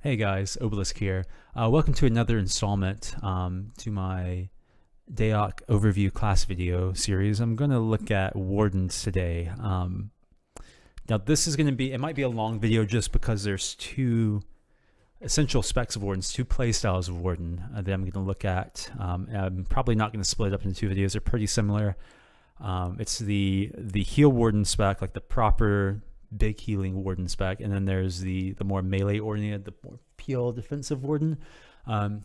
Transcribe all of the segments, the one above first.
Hey guys, Obelisk here. Welcome to another installment to my DAoC overview class video series. I'm going to look at Wardens today. Now this is going to be, it might be a long video just because there's two essential specs of Wardens, two play styles of Warden that I'm going to look at. I'm probably not going to split it up into two videos. They're pretty similar. It's the heal Warden spec, like the proper big healing Warden spec, and then there's the more melee oriented, the more pure defensive Warden.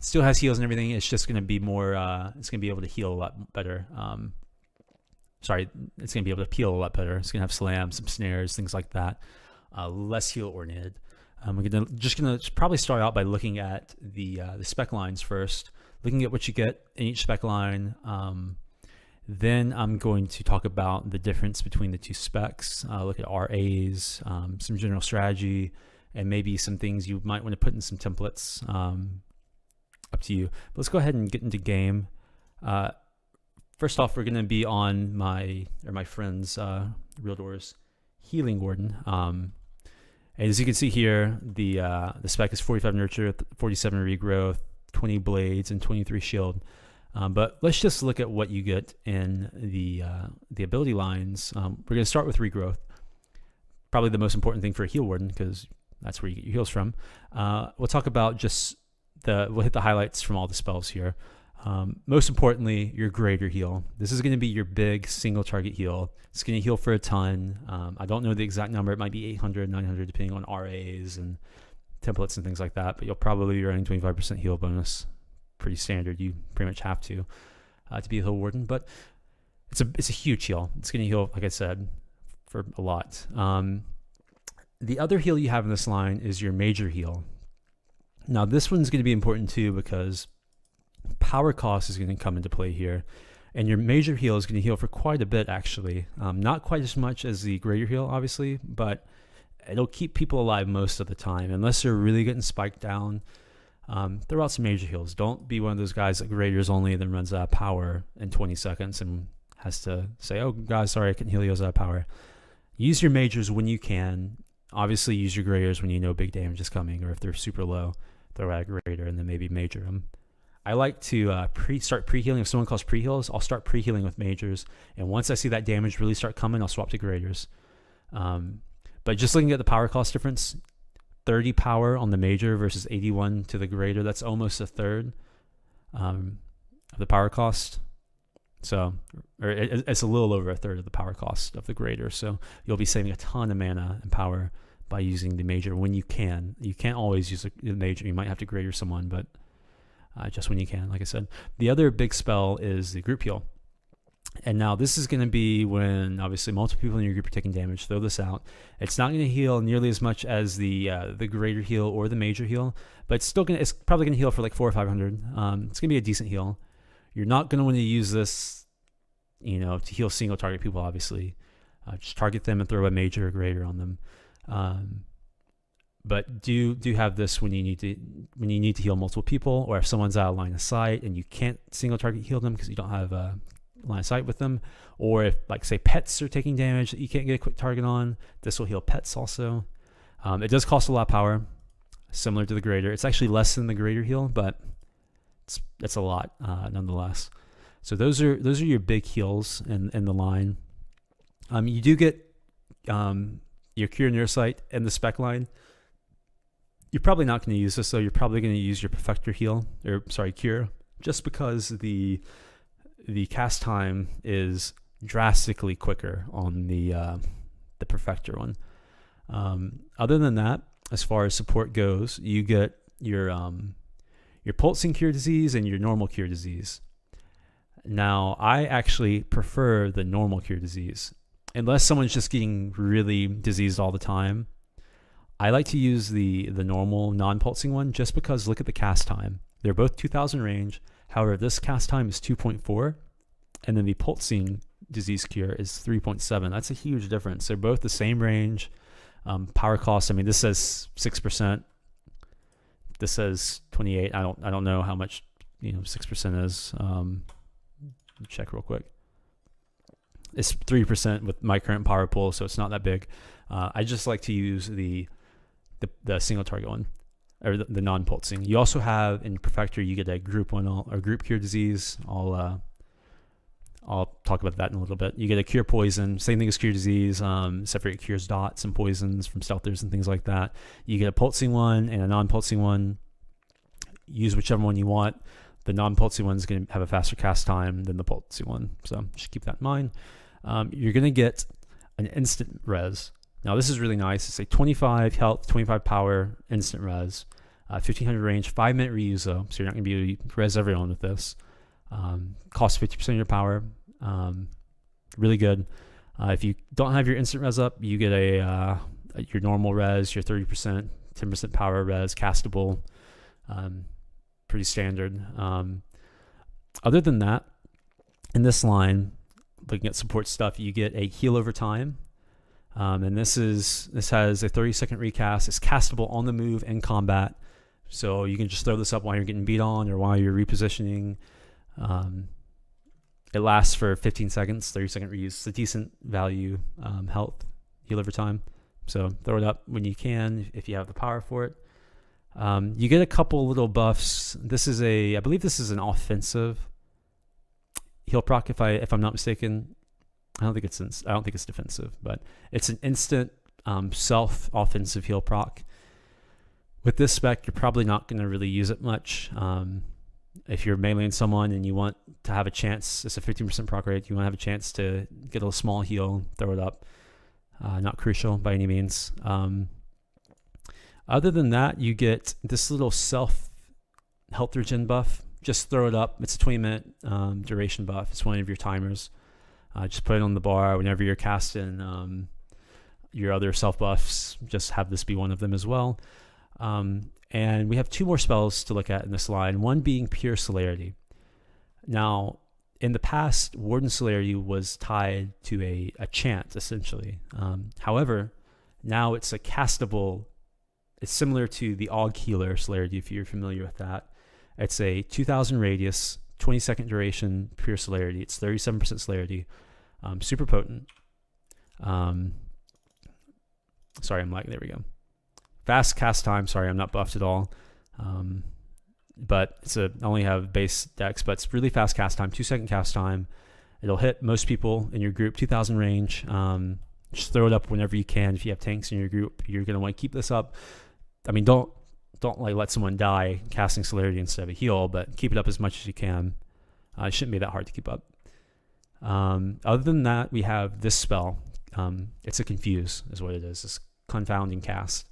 Still has heals and everything. It's just going to be more it's going to be able to heal a lot better. Sorry, it's going to be able to peel a lot better. It's going to have slams, some snares, things like that. Less heal oriented. We're just gonna probably start out by looking at the spec lines first, looking at what you get in each spec line. Then I'm going to talk about the difference between the two specs, look at RAs, some general strategy, and maybe some things you might want to put in some templates. Up to you. But let's go ahead and get into game. First off, we're going to be on my friend's Real Doors Healing Warden. And as you can see here, the spec is 45 Nurture, 47 Regrowth, 20 Blades, and 23 Shield. But let's just look at what you get in the ability lines. We're going to start with Regrowth, probably the most important thing for a heal Warden because that's where you get your heals from. We'll talk about just we'll hit the highlights from all the spells here. Most importantly, your greater heal. This is going to be your big single target heal. It's going to heal for a ton. I don't know the exact number. It might be 800, 900, depending on RAs and templates and things like that. But you'll probably be running 25% heal bonus. Pretty standard. You pretty much have to be a heal Warden. But it's a huge heal. It's going to heal, like I said, for a lot. The other heal you have in this line is your major heal. Now this one's going to be important too because power cost is going to come into play here, and your major heal is going to heal for quite a bit actually. Not quite as much as the greater heal obviously, but it'll keep people alive most of the time unless they're really getting spiked down. Throw out some major heals. Don't be one of those guys that graders only then runs out of power in 20 seconds and has to say, oh guys, sorry, I couldn't heal you, I was out of power. Use your majors when you can. Obviously use your graders when you know big damage is coming, or if they're super low, throw out a grader and then maybe major them. I like to start pre-healing. If someone calls pre-heals, I'll start pre-healing with majors, and once I see that damage really start coming, I'll swap to graders. But just looking at the power cost difference, 30 power on the major versus 81 to the greater, that's almost a third of the power cost. So, or it's a little over a third of the power cost of the greater. So you'll be saving a ton of mana and power by using the major when you can. You can't always use the major. You might have to greater someone, but just when you can, like I said. The other big spell is the group heal. And now this is going to be when obviously multiple people in your group are taking damage. Throw this out. It's not going to heal nearly as much as the greater heal or the major heal, but it's probably going to heal for like 400 or 500. It's going to be a decent heal. You're not going to want to use this, to heal single target people. Obviously, just target them and throw a major or greater on them. But do have this when you need to heal multiple people, or if someone's out of line of sight and you can't single target heal them because you don't have a line of sight with them, or if, like, say, pets are taking damage that you can't get a quick target on, this will heal pets also. It does cost a lot of power, similar to the greater. It's actually less than the greater heal, but it's a lot nonetheless. So those are your big heals in the line. You do get your cure nearsight in the spec line. You're probably not going to use this though. You're probably going to use your perfector heal, or sorry, cure, just because the cast time is drastically quicker on the perfector one. Other than that, as far as support goes, you get your pulsing cure disease and your normal cure disease. Now, I actually prefer the normal cure disease. Unless someone's just getting really diseased all the time, I like to use the normal non-pulsing one just because look at the cast time. They're both 2000 range. However, this cast time is 2.4, and then the pulsing disease cure is 3.7. That's a huge difference. They're both the same range. Power cost, I mean, this says 6%. This says 28. I don't know how much 6% is. Check real quick. It's 3% with my current power pool, so it's not that big. I just like to use the single target one. or the non-pulsing. You also have in Perfector, you get a group 1 or group cure disease. I'll talk about that in a little bit. You get a cure poison, same thing as cure disease, except for it cures dots and poisons from stealthers and things like that. You get a pulsing one and a non-pulsing one. Use whichever one you want. The non-pulsing one is going to have a faster cast time than the pulsing one, so just keep that in mind. You're going to get an instant res. Now this is really nice. It's a 25 health, 25 power instant res, 1500 range, 5-minute reuse though, so you're not going to be able to res everyone with this. Costs 50% of your power. Really good. If you don't have your instant res up, you get your normal res, your 30%, 10% power res, castable. Pretty standard. Other than that, in this line, looking at support stuff, you get a heal over time. And this has a 30-second recast. It's castable on the move in combat. So you can just throw this up while you're getting beat on or while you're repositioning. It lasts for 15 seconds, 30-second reuse. It's a decent value health heal over time. So throw it up when you can if you have the power for it. You get a couple little buffs. I believe this is an offensive heal proc if I'm not mistaken. I don't think it's defensive, but it's an instant self offensive heal proc. With this spec, you're probably not going to really use it much. If you're meleeing someone and you want to have a chance, it's a 15% proc rate. You want to have a chance to get a small heal, throw it up. Not crucial by any means. Other than that, you get this little self health regen buff. Just throw it up. It's a 20-minute duration buff. It's one of your timers. Just put it on the bar whenever you're casting your other self buffs. Just have this be one of them as well. And we have 2 more spells to look at in this line, one being Pure Celerity. Now, in the past, Warden Celerity was tied to a chant, essentially. However, now it's a castable. It's similar to the AUG Healer Celerity, if you're familiar with that. It's a 2000 radius, 20-second duration, Pure Celerity. It's 37% celerity. Super potent. Sorry, I'm lagging. There we go. Fast cast time. Sorry, I'm not buffed at all. But I only have base dex, but it's really fast cast time, 2-second cast time. It'll hit most people in your group, 2000 range. Just throw it up whenever you can. If you have tanks in your group, you're going to want to keep this up. I mean, don't like let someone die casting celerity instead of a heal, but keep it up as much as you can. It shouldn't be that hard to keep up. Other than that, we have this spell. It's a confuse is what it is. It's confounding cast.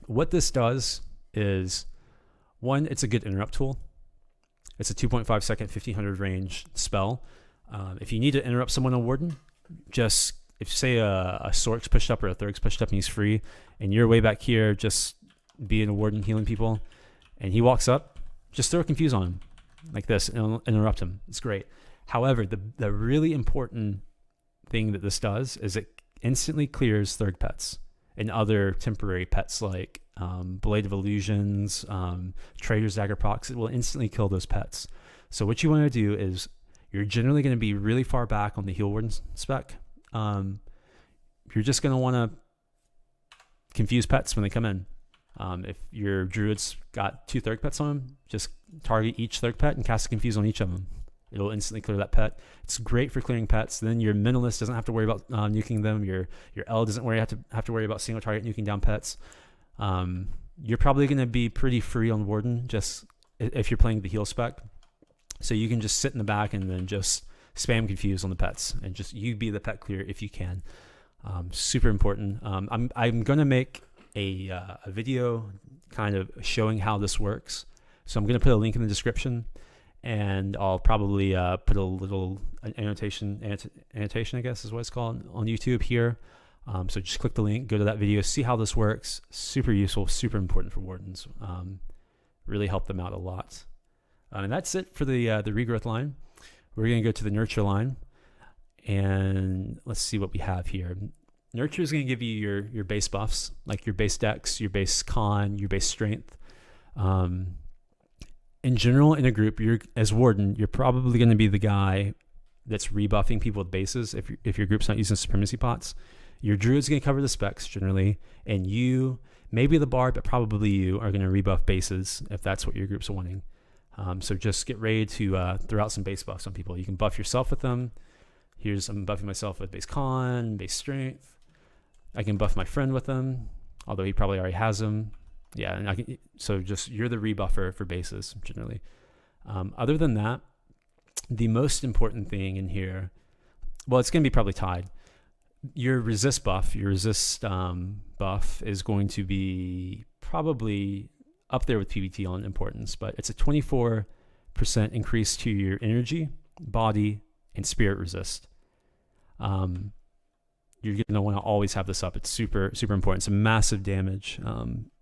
What this does is, one, it's a good interrupt tool. It's a 2.5 second 1500 range spell. If you need to interrupt someone on Warden, just if say a Sork's pushed up or a Thurg's pushed up and he's free, and you're way back here just being a Warden healing people, and he walks up, just throw a confuse on him like this and interrupt him. It's great. However, the really important thing that this does is it instantly clears Thurg pets and other temporary pets like Blade of Illusions, Trader's Dagger procs. It will instantly kill those pets. So what you want to do is you're generally going to be really far back on the Heal Warden spec. You're just going to want to confuse pets when they come in. If your druid's got 2 Thurg pets on them, just target each Thurg pet and cast a confuse on each of them. It'll instantly clear that pet. It's great for clearing pets. Then your Mentalist doesn't have to worry about nuking them. Your L doesn't have to worry about single target nuking down pets. You're probably going to be pretty free on Warden just if you're playing the heal spec. So you can just sit in the back and then just spam confuse on the pets and just you be the pet clear if you can. Super important. I'm going to make a video kind of showing how this works. So I'm going to put a link in the description. And I'll probably put a little annotation, I guess is what it's called, on YouTube here. So just click the link, go to that video, see how this works. Super useful, super important for Wardens. Really help them out a lot. And that's it for the Regrowth line. We're going to go to the Nurture line. And let's see what we have here. Nurture is going to give you your base buffs, like your base dex, your base con, your base strength. In general, in a group, as Warden, you're probably going to be the guy that's rebuffing people with bases if your group's not using supremacy pots. Your druid's going to cover the specs generally, and you Maybe the bard, but probably you are going to rebuff bases if that's what your group's wanting. So just get ready to throw out some base buffs on people. You can buff yourself with them. I'm buffing myself with base con, base strength. I can buff my friend with them, although he probably already has them. Yeah, and so just you're the rebuffer for bases generally. Other than that, the most important thing in here, well, it's going to be probably tied. Your resist buff, buff is going to be probably up there with PBT on importance, but it's a 24% increase to your energy, body, and spirit resist. You're going to want to always have this up. It's super, super important. It's a massive damage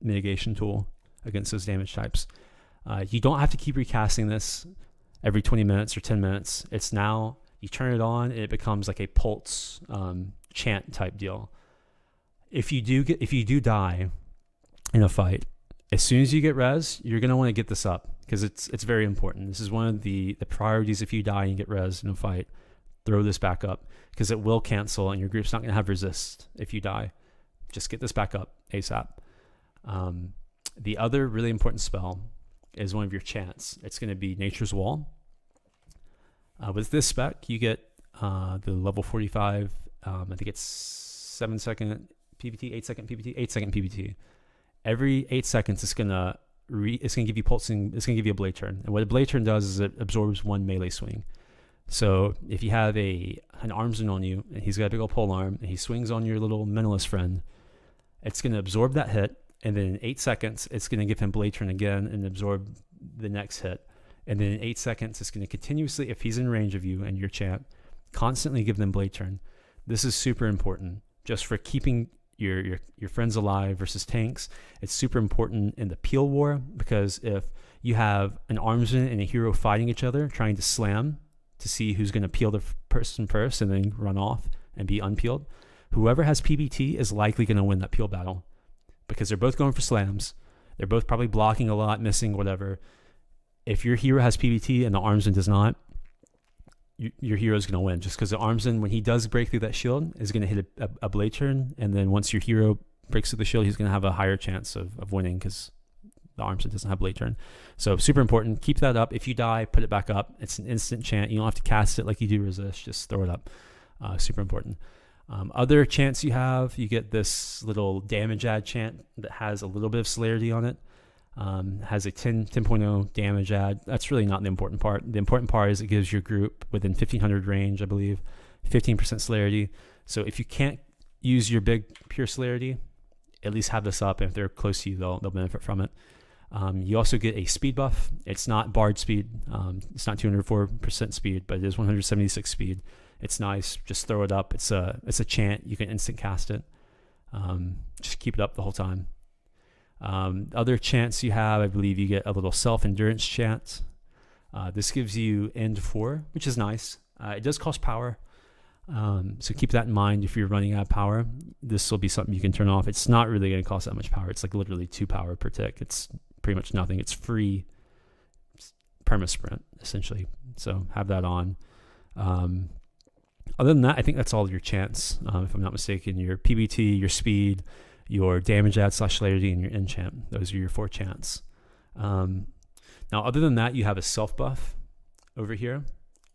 mitigation tool against those damage types. You don't have to keep recasting this every 20 minutes or 10 minutes. It's now, you turn it on, and it becomes like a pulse chant type deal. If you do die in a fight, as soon as you get res, you're going to want to get this up because it's very important. This is one of the priorities. If you die and get res in a fight, throw this back up because it will cancel and your group's not going to have resist if you die. Just get this back up ASAP. The other really important spell is one of your chants. It's going to be Nature's Wall. With this spec, you get the level 45, I think it's 7-second PBT, 8-second PBT, 8-second PBT. Every 8 seconds, it's gonna give you pulsing. It's gonna give you a blade turn, and what a blade turn does is it absorbs one melee swing. So if you have an armsman on you, and he's got a big old pole arm, and he swings on your little mentalist friend, it's gonna absorb that hit, and then in 8 seconds, it's gonna give him blade turn again and absorb the next hit, and then in 8 seconds, it's gonna continuously, if he's in range of you and your champ, constantly give them blade turn. This is super important just for keeping your friends alive versus tanks. It's super important in the peel war because if you have an armsman and a hero fighting each other, trying to slam to see who's going to peel the person first and then run off and be unpeeled, whoever has PBT is likely going to win that peel battle because they're both going for slams. They're both probably blocking a lot, missing, whatever. If your hero has PBT and the armsman does not, your hero is going to win just because the armsman, when he does break through that shield, is going to hit a blade turn, and then once your hero breaks through the shield, he's going to have a higher chance of winning because the armsman doesn't have blade turn. So super important. Keep that up. If you die, put it back up. It's an instant chant. You don't have to cast it like you do resist. Just throw it up. Super important. Other chants you have, you get this little damage add chant that has a little bit of celerity on it. Has a 10.0 damage add. That's really not the important part. The important part is it gives your group within 1500 range, I believe, 15% celerity. So if you can't use your big pure celerity, at least have this up. And if they're close to you, they'll benefit from it. You also get a speed buff. It's not bard speed. It's not 204% speed, but it is 176 speed. It's nice. Just throw it up. It's a chant. You can instant cast it. Just keep it up the whole time. Other chants you have, I believe you get a little self-endurance chant. This gives you end 4, which is nice. It does cost power, so keep that in mind. If you're running out of power, this will be something you can turn off. It's not really going to cost that much power. It's like literally 2 power per tick. It's pretty much nothing. It's free perma sprint essentially, so have that on. Other than that, I think that's all your chants, if I'm not mistaken. Your PBT, your speed, your damage add / celerity, and your enchant. Those are your 4 chants. Now, other than that, you have a self buff over here.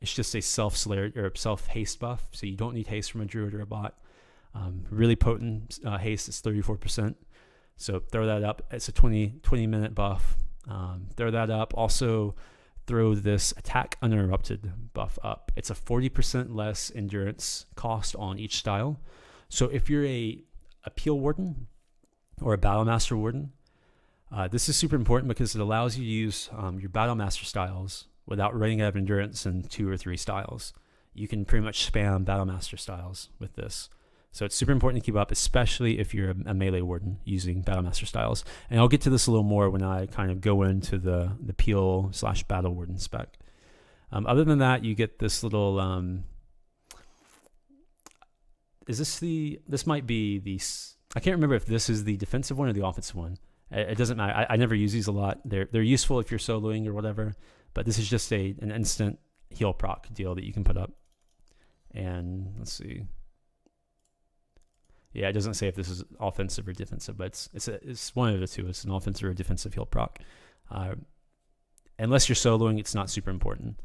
It's just a self haste buff, so you don't need haste from a druid or a bot. Really potent haste is 34%. So throw that up. It's a 20 minute buff. Throw that up. Also, throw this attack uninterrupted buff up. It's a 40% less endurance cost on each style. So if you're a Peel Warden or a Battlemaster Warden, this is super important because it allows you to use your Battlemaster styles without running out of endurance in 2 or 3 styles. You can pretty much spam Battlemaster styles with this. So it's super important to keep up, especially if you're a melee warden using Battlemaster styles. And I'll get to this a little more when I kind of go into the Peel / Battle Warden spec. Other than that, you get this little... this might be the... I can't remember if this is the defensive one or the offensive one. It doesn't matter. I never use these a lot. They're useful if you're soloing or whatever, but this is just an instant heal proc deal that you can put up. And let's see. Yeah, it doesn't say if this is offensive or defensive, but it's one of the two. It's an offensive or defensive heal proc. Unless you're soloing, it's not super important.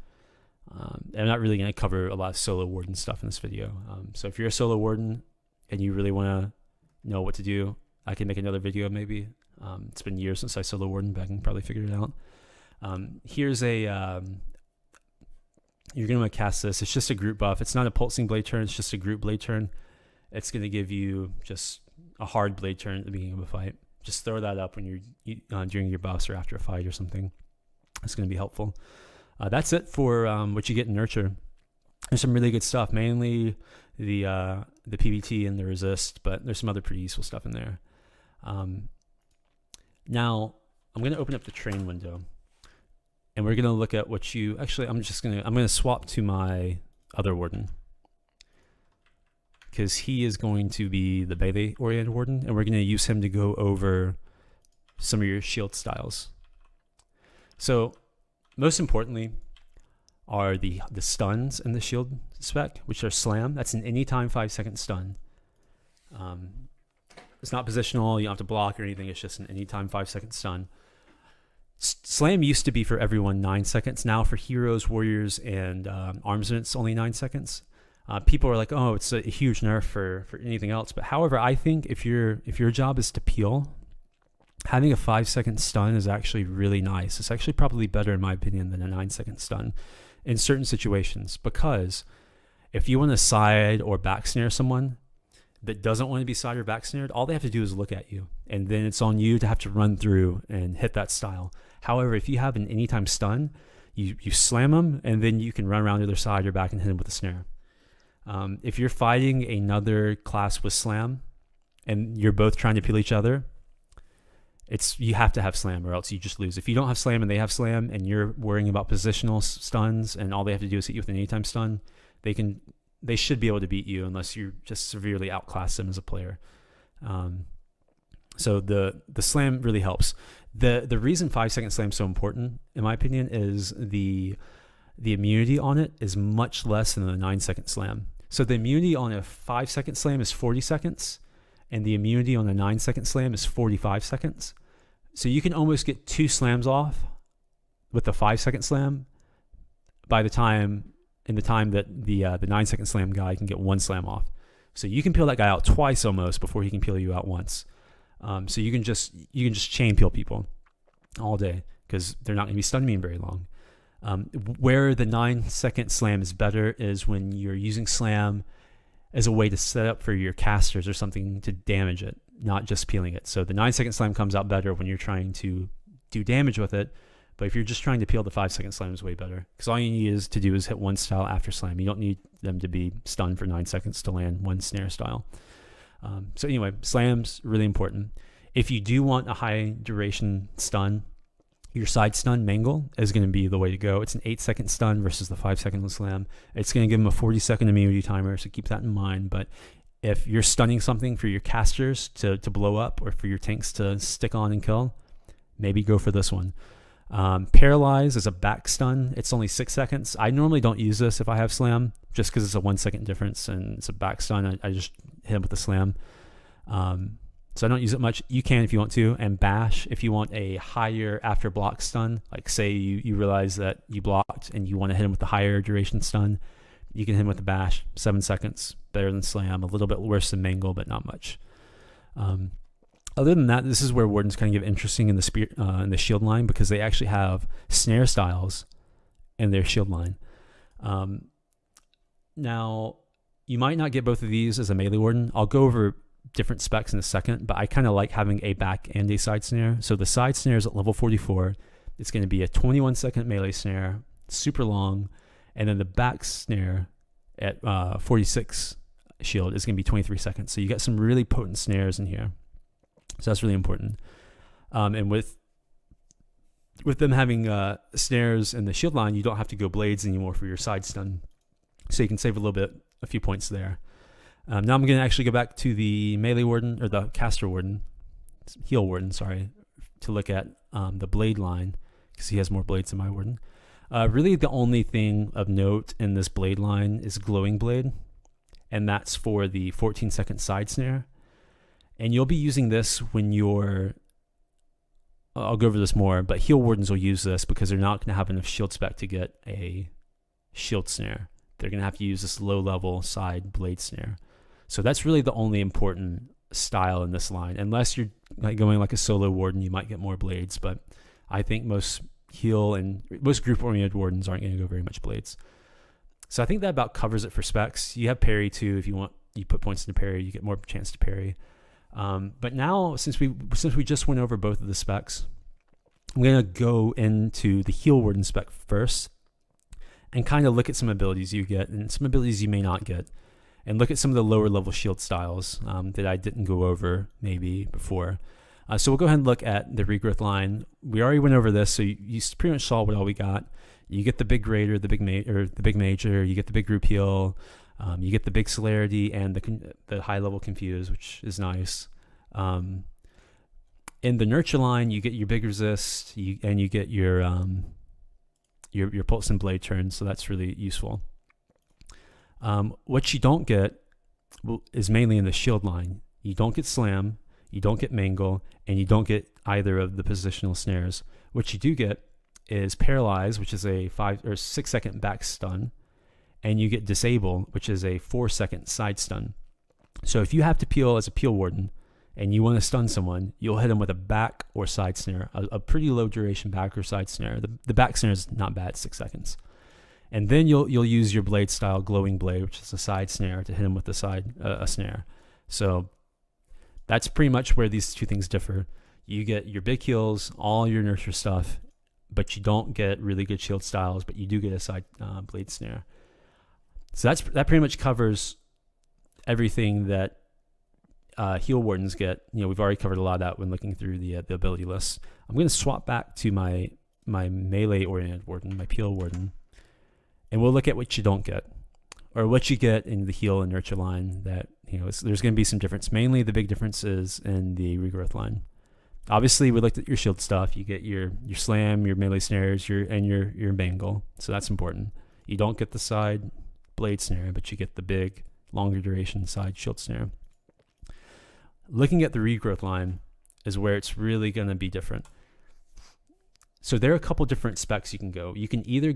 I'm not really going to cover a lot of solo Warden stuff in this video. So if you're a solo Warden and you really want to know what to do, I can make another video maybe. It's been years since I solo Warden, but I can probably figure it out. Here's a... you're going to cast this. It's just a group buff. It's not a pulsing blade turn. It's just a group blade turn. It's going to give you just a hard blade turn at the beginning of a fight. Just throw that up when you're during your buffs or after a fight or something. It's going to be helpful. That's it for what you get in Nurture. There's some really good stuff, mainly the PBT and the resist, but there's some other pretty useful stuff in there. Now I'm going to open up the train window, and we're going to look at what you actually. I'm going to swap to my other Warden, because he is going to be the melee oriented Warden, and we're going to use him to go over some of your shield styles. So most importantly are the stuns in the shield spec, which are slam. That's an anytime 5-second stun. It's not positional, you don't have to block or anything, it's just an anytime 5-second stun. Slam used to be for everyone 9 seconds. Now for heroes, warriors, and arms, it's only 9 seconds. People are like, oh, it's a huge nerf for anything else. But however, I think if your job is to peel, having a 5-second stun is actually really nice. It's actually probably better, in my opinion, than a 9-second stun in certain situations. Because if you want to side or back snare someone that doesn't want to be side or back snared, all they have to do is look at you. And then it's on you to have to run through and hit that style. However, if you have an anytime stun, you slam them, and then you can run around the other side or back and hit them with a snare. If you're fighting another class with slam and you're both trying to peel each other, you have to have slam or else you just lose. If you don't have slam and they have slam and you're worrying about positional stuns and all they have to do is hit you with an anytime stun, they should be able to beat you unless you just severely outclass them as a player. So the slam really helps. The reason 5-second slam is so important, in my opinion, is the immunity on it is much less than the 9-second slam. So the immunity on a 5-second slam is 40 seconds, and the immunity on a 9-second slam is 45 seconds. So you can almost get 2 slams off with the 5-second slam in the time that the 9-second slam guy can get 1 slam off. So you can peel that guy out twice almost before he can peel you out once. So you can just chain peel people all day because they're not going to be stun immune very long. Where the 9-second slam is better is when you're using slam as a way to set up for your casters or something to damage it, not just peeling it. So the 9-second slam comes out better when you're trying to do damage with it. But if you're just trying to peel, the 5-second slam is way better, because all you need to do is hit 1 style after slam. You don't need them to be stunned for 9 seconds to land 1 snare style. So anyway, slam's really important. If you do want a high duration stun, your side stun mangle is going to be the way to go. It's an 8-second stun versus the 5-second slam. It's going to give them a 40-second immunity timer, so keep that in mind. But if you're stunning something for your casters to blow up or for your tanks to stick on and kill, maybe go for this one. Paralyze is a back stun. It's only 6 seconds. I normally don't use this if I have slam, just because it's a 1-second difference and it's a back stun. I just hit him with the slam. So I don't use it much. You can if you want to. And bash, if you want a higher after block stun, like say you realize that you blocked and you want to hit him with the higher duration stun, you can hit him with the bash. 7 seconds, better than slam. A little bit worse than mangle, but not much. Other than that, this is where Wardens kind of get interesting in the shield line, because they actually have snare styles in their shield line. Now, you might not get both of these as a melee Warden. I'll go over different specs in a second, but I kind of like having a back and a side snare. So the side snare is at level 44. It's going to be a 21-second melee snare, super long, and then the back snare at 46 shield is going to be 23 seconds. So you got some really potent snares in here. So that's really important. And with them having snares in the shield line, you don't have to go blades anymore for your side stun. So you can save a few points there. Now I'm going to actually go back to the melee Warden, or the caster Warden, heal Warden, sorry, to look at the blade line, because he has more blades than my Warden. Really the only thing of note in this blade line is glowing blade, and that's for the 14-second side snare. And you'll be using this when you're, I'll go over this more, but heal wardens will use this because they're not going to have enough shield spec to get a shield snare. They're going to have to use this low level side blade snare. So that's really the only important style in this line. Unless you're like going like a solo warden, you might get more blades, but I think most heal and most group oriented wardens aren't going to go very much blades. So I think that about covers it for specs. You have parry too. If you want, you put points into parry, you get more chance to parry. But now, since we just went over both of the specs, I'm going to go into the heal warden spec first and kind of look at some abilities you get and some abilities you may not get, and look at some of the lower level shield styles that I didn't go over maybe before. So we'll go ahead and look at the regrowth line. We already went over this, so you pretty much saw what all we got. You get the big greater, the big major, you get the big group heal, you get the big celerity and the high level confuse, which is nice. In the nurture line, you get your big resist, and you get your pulse and blade turns, so that's really useful. What you don't get is mainly in the shield line. You don't get slam, you don't get mangle, and you don't get either of the positional snares. What you do get is paralyze, which is a 5 or 6 second back stun, and you get disable, which is a 4 second side stun. So if you have to peel as a peel warden and you want to stun someone, you'll hit them with a back or side snare, a pretty low duration back or side snare. The back snare is not bad, 6 seconds. And then you'll use your blade style glowing blade, which is a side snare, to hit him with the side a snare. So that's pretty much where these two things differ. You get your big heals, all your nurture stuff, but you don't get really good shield styles, but you do get a side blade snare. So that pretty much covers everything that heal wardens get. We've already covered a lot of that when looking through the ability list. I'm going to swap back to my melee oriented warden, my peel warden, and we'll look at what you don't get, or what you get in the heal and nurture line. That there's going to be some difference. Mainly the big difference is in the regrowth line. Obviously, we looked at your shield stuff. You get your slam, your melee snares, your mangle. So that's important. You don't get the side blade snare, but you get the big, longer duration side shield snare. Looking at the regrowth line is where it's really going to be different. So there are a couple different specs you can go. You can either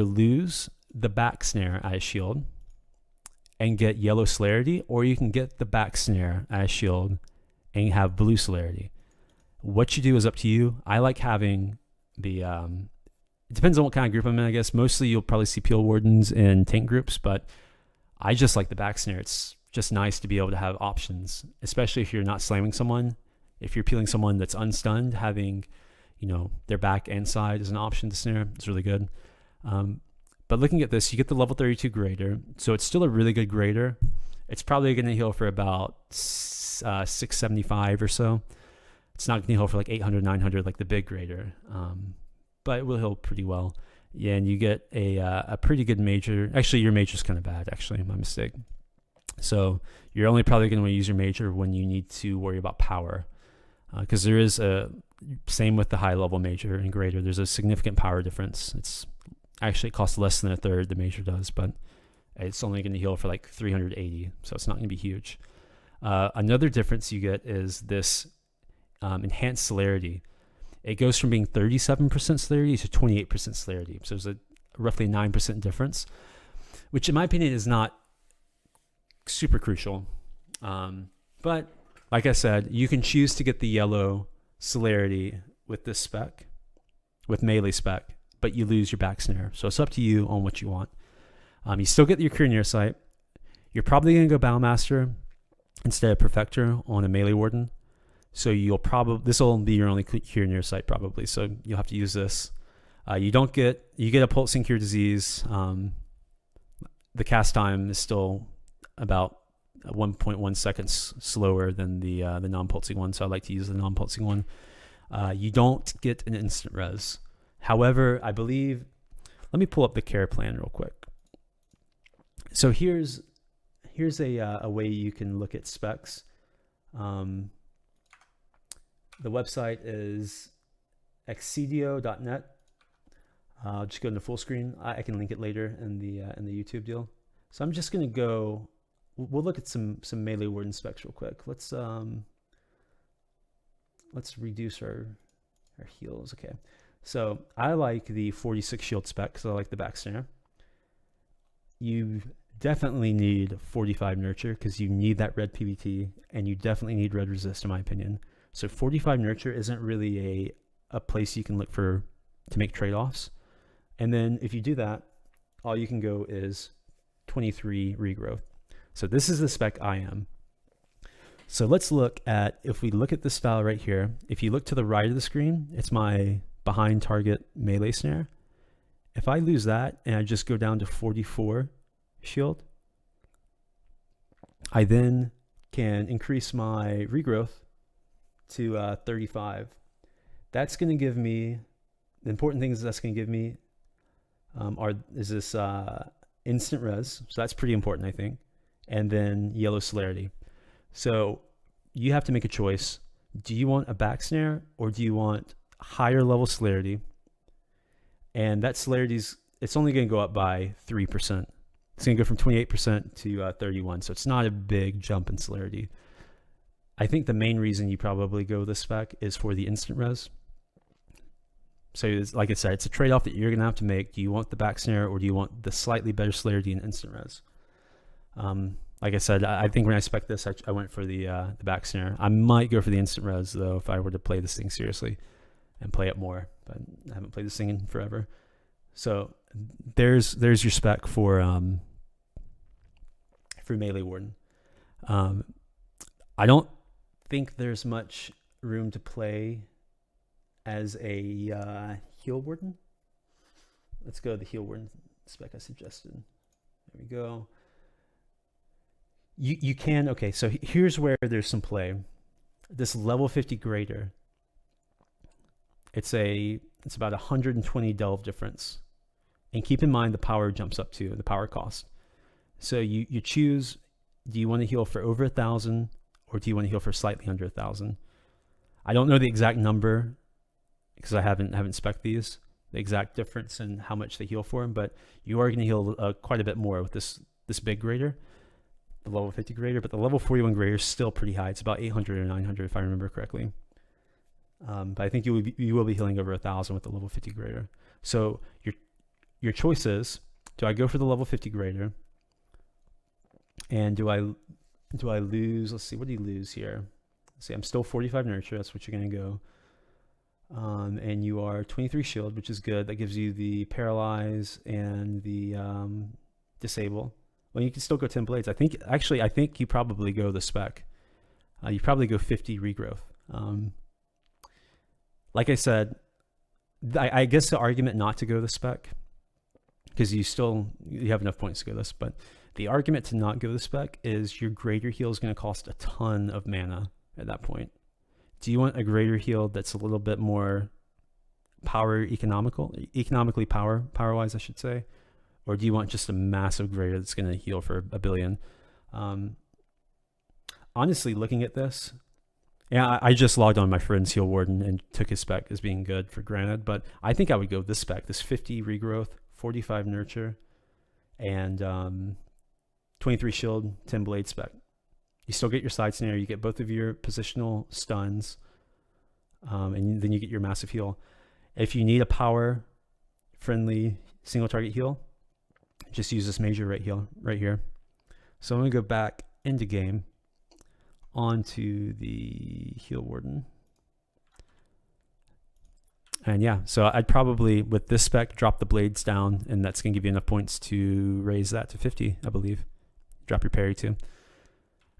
lose the back snare as shield and get yellow celerity, or you can get the back snare as shield and have blue celerity. What you do is up to you. I like having the it depends on what kind of group I'm in, I guess. Mostly you'll probably see peel wardens in tank groups, but I just like the back snare. It's just nice to be able to have options, especially if you're not slamming someone. If you're peeling someone that's unstunned, having their back and side as an option to snare, it's really good. But looking at this, you get the level 32 greater, so it's still a really good greater. It's probably going to heal for about 675 or so. It's not going to heal for like 800, 900 like the big greater, but it will heal pretty well. Yeah, and you get a pretty good major. Actually, your major's kind of bad. Actually, my mistake. So you're only probably going to use your major when you need to worry about power, because there is same with the high level major and greater. There's a significant power difference. It costs less than a third, the major does, but it's only going to heal for like 380, so it's not going to be huge. Another difference you get is this enhanced celerity. It goes from being 37% celerity to 28% celerity. So there's a roughly 9% difference, which in my opinion is not super crucial. But like I said, you can choose to get the yellow celerity with this spec, with melee spec, but you lose your back snare. So it's up to you on what you want. You still get your cure near sight. You're probably going to go Battlemaster instead of Perfector on a melee warden. So this will be your only cure near sight probably. So you'll have to use this. You get a pulsing cure disease. The cast time is still about 1.1 seconds slower than the non-pulsing one. So I like to use the non-pulsing one. You don't get an instant res. However, I believe, let me pull up the care plan real quick. So here's a way you can look at specs. The website is excedio.net. I'll just go into full screen. I can link it later in the YouTube deal. So I'm just going to go we'll look at some melee Warden specs real quick. Let's reduce our heals. Okay, so I like the 46 shield spec because I like the back snare. You definitely need 45 nurture because you need that red PBT, and you definitely need red resist in my opinion. So 45 nurture isn't really a place you can look for to make trade-offs. And then if you do that, all you can go is 23 regrowth. So this is the spec I am. So let's look at, if we look at this style right here, if you look to the right of the screen, it's my behind target melee snare. If I lose that and I just go down to 44 shield, I then can increase my regrowth to 35. That's going to give me, the important things that's going to give me is this instant res. So that's pretty important, I think. And then yellow celerity. So you have to make a choice. Do you want a back snare or do you want higher level celerity? And that celerity it's only going to go up by 3%. It's going to go from 28% to 31. So it's not a big jump in celerity. I think the main reason you probably go this spec is for the instant res. So like I said, it's a trade-off that you're going to have to make. Do you want the back snare or do you want the slightly better celerity and instant res? Like I said, I think when I spec this, I went for the back snare. I might go for the instant res though if I were to play this thing seriously and play it more, but I haven't played this thing in forever. So there's your spec for melee Warden. I don't think there's much room to play as a heal Warden. Let's go to the heal Warden spec I suggested. There we go. You can, okay, so here's where there's some play. This level 50 greater, it's about 120 delve difference. And keep in mind the power jumps up too, the power cost. So you choose, do you want to heal for over 1,000 or do you want to heal for slightly under 1,000? I don't know the exact number because I haven't spec'd these, the exact difference in how much they heal for, but you are going to heal quite a bit more with this big greater, the level 50 greater, but the level 41 greater is still pretty high. It's about 800 or 900 if I remember correctly. But I think you will be healing over 1,000 with the level 50 greater. So your choice is, do I go for the level 50 greater? And do I lose, let's see, what do you lose here? Let's see, I'm still 45 nurture, that's what you're gonna go. And you are 23 shield, which is good. That gives you the paralyze and the disable. Well, you can still go 10 blades. I think you probably go the spec. You probably go 50 regrowth. Like I said, I guess the argument not to go the spec, because you have enough points to go this, but the argument to not go the spec is your greater heal is going to cost a ton of mana at that point. Do you want a greater heal that's a little bit more economically power-wise, I should say? Or do you want just a massive greater that's going to heal for 1 billion? Honestly, looking at this, yeah, I just logged on my friend's heal Warden and took his spec as being good for granted, but I think I would go this spec, this 50 regrowth, 45 nurture, and 23 shield, 10 blade spec. You still get your side snare, you get both of your positional stuns, and then you get your massive heal. If you need a power friendly single target heal, just use this major right here. So I'm going to go back into game onto the heal Warden. And yeah, so I'd probably, with this spec, drop the blades down, and that's going to give you enough points to raise that to 50, I believe. Drop your parry too.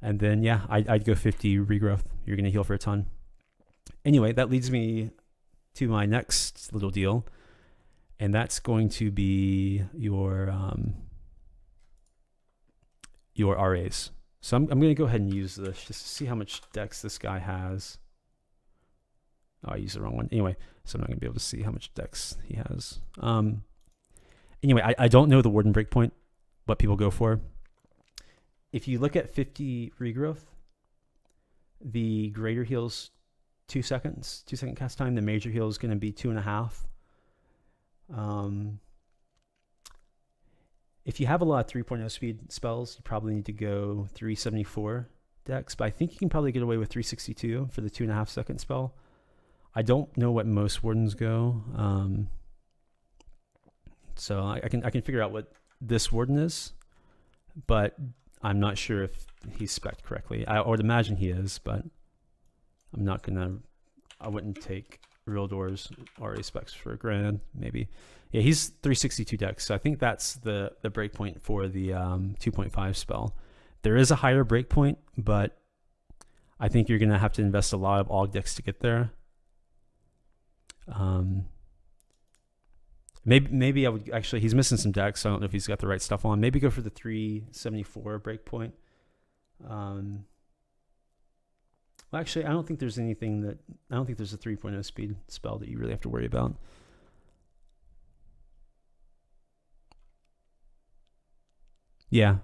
And then, yeah, I'd go 50 regrowth. You're going to heal for a ton. Anyway, that leads me to my next little deal, and that's going to be your RAs. So I'm going to go ahead and use this just to see how much dex this guy has. Oh, I used the wrong one. Anyway, so I'm not going to be able to see how much dex he has. Anyway, I don't know the Warden breakpoint, what people go for. If you look at 50 regrowth, the greater heals 2 seconds, 2-second cast time. The major heal is going to be 2.5. If you have a lot of 3.0 speed spells, you probably need to go 374 dex, but I think you can probably get away with 362 for the 2.5 second spell. I don't know what most wardens go, so I can figure out what this warden is, but I'm not sure if he's spec'd correctly. I would imagine he is, but I'm not gonna. I wouldn't take Real Doors RA specs for a grand, maybe. Yeah, he's 362 dex, so I think that's the breakpoint for the 2.5 spell. There is a higher breakpoint, but I think you're gonna have to invest a lot of AoC dex to get there. Maybe I would actually. He's missing some dex, so I don't know if he's got the right stuff on. Maybe go for the 374 breakpoint. Well, actually, I don't think there's anything that. I don't think there's a 3.0 speed spell that you really have to worry about. Yeah,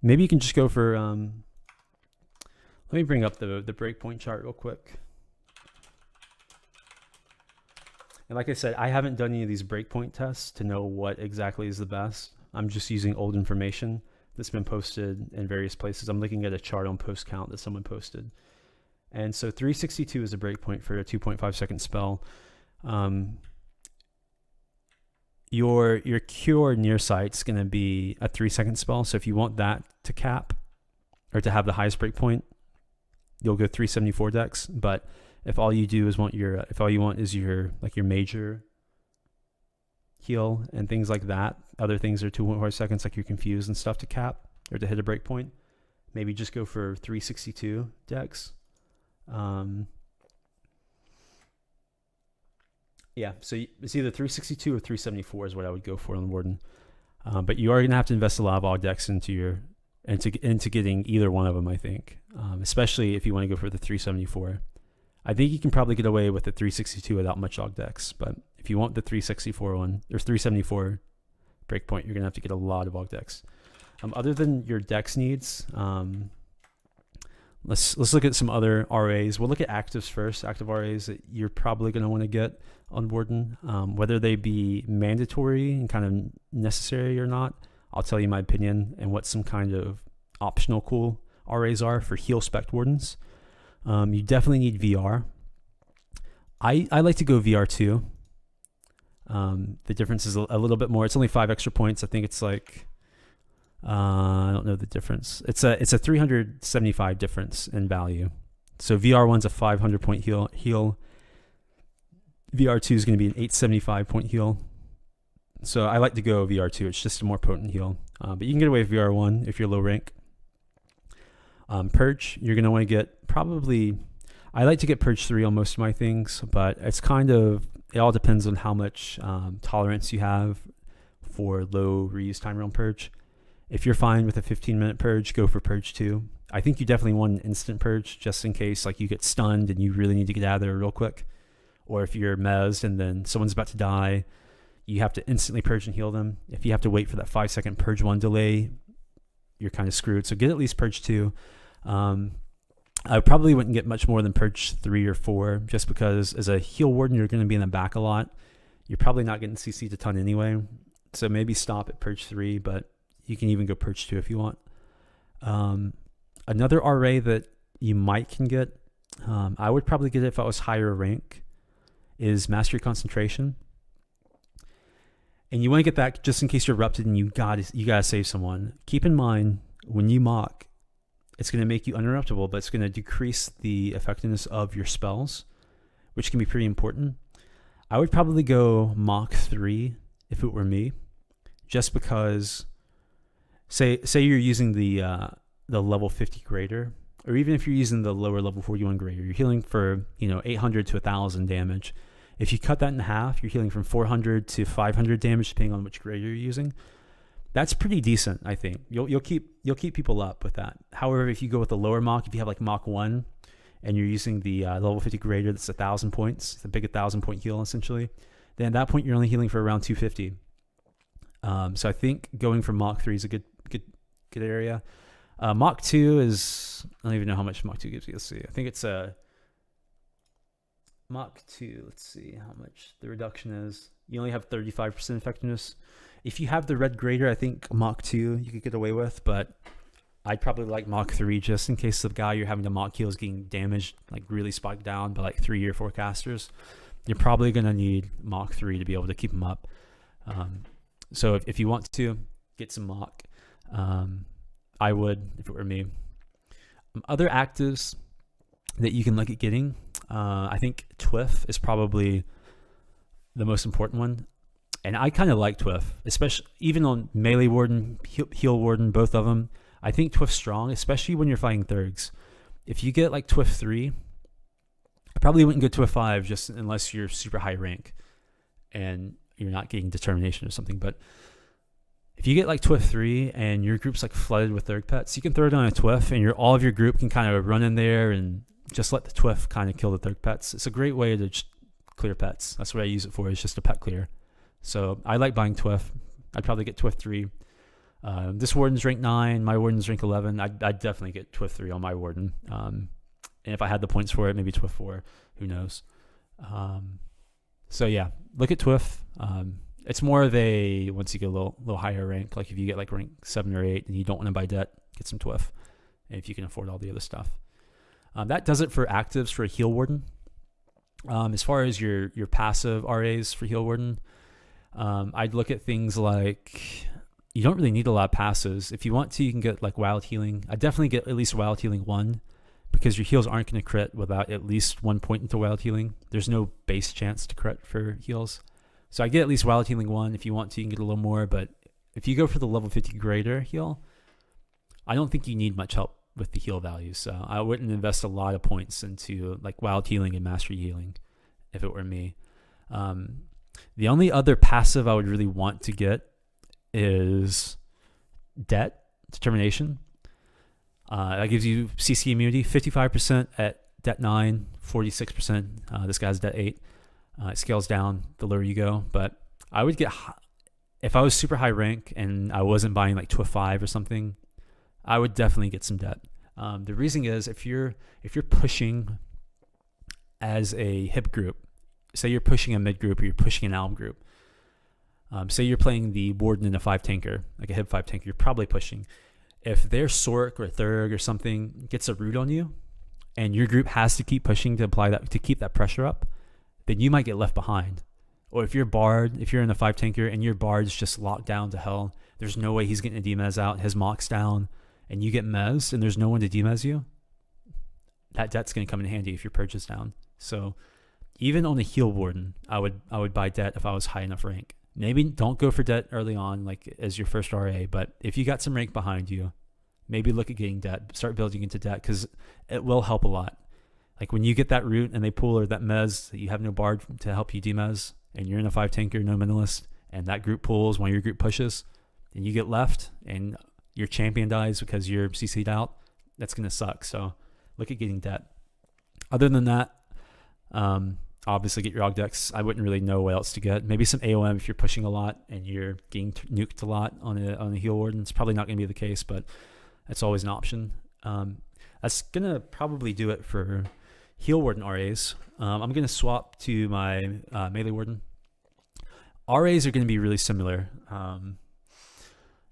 maybe you can just go for. Let me bring up the breakpoint chart real quick. And like I said, I haven't done any of these breakpoint tests to know what exactly is the best. I'm just using old information that's been posted in various places. I'm looking at a chart on post count that someone posted. And so 362 is a breakpoint for a 2.5 second spell. Your cure near sight's going to be a 3 second spell. So if you want that to cap or to have the highest breakpoint, you'll go 374 dex. But if all you do is want your, if all you want is your like your major heal and things like that, other things are 2.5 seconds like you're confused and stuff to cap or to hit a breakpoint, maybe just go for 362 dex. Yeah, so it's either 362 or 374 is what I would go for on Warden. But you are going to have to invest a lot of AoC dex into your into getting either one of them, I think, especially if you want to go for the 374. I think you can probably get away with the 362 without much AoC dex, but if you want the 364 one, there's 374 breakpoint, you're going to have to get a lot of AoC dex. Other than your dex needs, let's look at some other RAs. We'll look at actives first, active RAs that you're probably going to want to get on Warden, whether they be mandatory and kind of necessary or not. I'll tell you my opinion and what some kind of optional cool RAs are for heal spec wardens. You definitely need VR. I like to go VR2. The difference is a little bit more. It's only 5 extra points. I think it's like I don't know the difference. It's a 375 difference in value. So VR1's a 500 point heal. VR2 is going to be an 875 point heal. So I like to go VR2. It's just a more potent heal. But you can get away with VR1 if you're low rank. Purge, you're going to want to get probably, I like to get Purge 3 on most of my things, but it's kind of, it all depends on how much tolerance you have for low reuse timer on Purge. If you're fine with a 15-minute Purge, go for Purge 2. I think you definitely want an instant Purge just in case like you get stunned and you really need to get out of there real quick. Or if you're mezzed and then someone's about to die, you have to instantly Purge and heal them. If you have to wait for that 5-second Purge 1 delay, you're kind of screwed. So get at least Purge 2. I probably wouldn't get much more than Purge 3 or 4 just because as a heal warden, you're going to be in the back a lot. You're probably not getting CC'd a ton anyway. So maybe stop at Purge 3, but you can even go Purge 2 if you want. Another RA that you might can get, I would probably get it if I was higher rank, is Mastery Concentration. And you want to get that just in case you're erupted and you gotta save someone. Keep in mind, when you mock, it's going to make you uninterruptible, but it's going to decrease the effectiveness of your spells, which can be pretty important. I would probably go Mach 3 if it were me, just because, say you're using the level 50 greater, or even if you're using the lower level 41 greater, you're healing for 800 to 1,000 damage. If you cut that in half, you're healing from 400 to 500 damage, depending on which grader you're using. That's pretty decent, I think. You'll keep people up with that. However, if you go with the lower Mach, if you have like Mach 1 and you're using the level 50 grader that's 1,000 points, it's a big 1,000 point heal essentially, then at that point you're only healing for around 250. So I think going for Mach 3 is a good area. Mach 2 is, I don't even know how much Mach 2 gives you. Let's see. I think it's Mach 2, let's see how much the reduction is. You only have 35% effectiveness. If you have the red grader, I think Mach 2 you could get away with, but I'd probably like Mach 3 just in case the guy you're having to Mach heal is getting damaged, like really spiked down by like 3 or 4 casters. You're probably going to need Mach 3 to be able to keep him up. So if you want to, get some Mach. I would, if it were me. Other actives that you can look at getting, I think Twiff is probably the most important one. And I kind of like Twiff, especially even on Melee Warden, Heal Warden, both of them. I think Twiff's strong, especially when you're fighting Thurgs. If you get like Twiff 3, I probably wouldn't go Twiff 5 just unless you're super high rank and you're not getting Determination or something. But if you get like Twiff 3 and your group's like flooded with Thurg pets, you can throw it on a Twiff and all of your group can kind of run in there and just let the Twiff kind of kill the Thurg pets. It's a great way to just clear pets. That's what I use it for, is just a pet clear. So I like buying Twiff. I'd probably get Twiff 3. This Warden's rank 9, my Warden's rank 11. I'd definitely get Twiff 3 on my Warden. And if I had the points for it, maybe Twiff 4. Who knows? So yeah, look at Twiff. It's more of a, once you get a little higher rank, like if you get like rank 7 or 8 and you don't want to buy debt, get some Twiff. If you can afford all the other stuff. That does it for actives for a Heal Warden. As far as your passive RAs for Heal Warden, I'd look at things like, you don't really need a lot of passes. If you want to, you can get like Wild Healing. I definitely get at least Wild Healing 1, because your heals aren't going to crit without at least 1 point into Wild Healing. There's no base chance to crit for heals. So I get at least Wild Healing 1. If you want to, you can get a little more, but if you go for the level 50 greater heal, I don't think you need much help with the heal values. So I wouldn't invest a lot of points into like Wild Healing and Mastery Healing if it were me. The only other passive I would really want to get is Determination. That gives you CC immunity, 55% at Det 9, 46%. This guy's Det 8. It scales down the lower you go, but I would get, if I was super high rank and I wasn't buying like Twiff 5 or something, I would definitely get some Det. The reason is if you're pushing as a hip group, say you're pushing a mid group or you're pushing an alb group, say you're playing the Warden in a 5 tanker, like a hip 5 tanker, you're probably pushing. If their Sork or Thurg or something gets a root on you and your group has to keep pushing to apply that, to keep that pressure up, then you might get left behind. Or if you're Bard, if you're in a 5 tanker and your Bard's just locked down to hell, there's no way he's getting a demez out, his Mock's down, and you get mez and there's no one to demez you, that Det's going to come in handy if your purge is down. So even on a Heal Warden, I would buy Det if I was high enough rank. Maybe don't go for Det early on, like as your first RA, but if you got some rank behind you, maybe look at getting Det, start building into Det, because it will help a lot. Like when you get that root and they pull, or that mez that you have no Bard to help you demez, and you're in a 5 tanker, no minimalist, and that group pulls while your group pushes, and you get left and your champion dies because you're CC'd out, that's going to suck. So look at getting Det. Other than that, obviously get your Ogdex. I wouldn't really know what else to get. Maybe some AOM if you're pushing a lot and you're getting nuked a lot on a Heal Warden. It's probably not going to be the case, but that's always an option. That's going to probably do it for Heal Warden RAs. I'm going to swap to my Melee Warden. RAs are going to be really similar.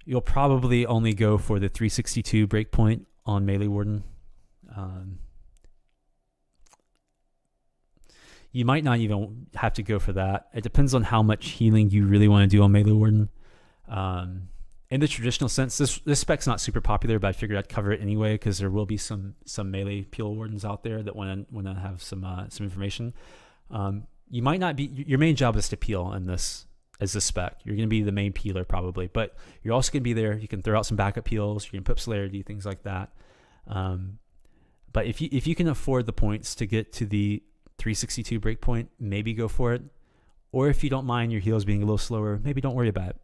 You'll probably only go for the 362 breakpoint on Melee Warden. You might not even have to go for that. It depends on how much healing you really want to do on Melee Warden. In the traditional sense, this spec's not super popular, but I figured I'd cover it anyway because there will be some Melee Peel Wardens out there that want to have some information. You might not be, your main job is to peel in this as a spec. You're going to be the main peeler probably, but you're also going to be there. You can throw out some backup peels. You can put celerity, things like that. But if you can afford the points to get to the 362 breakpoint, maybe go for it. Or if you don't mind your heals being a little slower, maybe don't worry about it.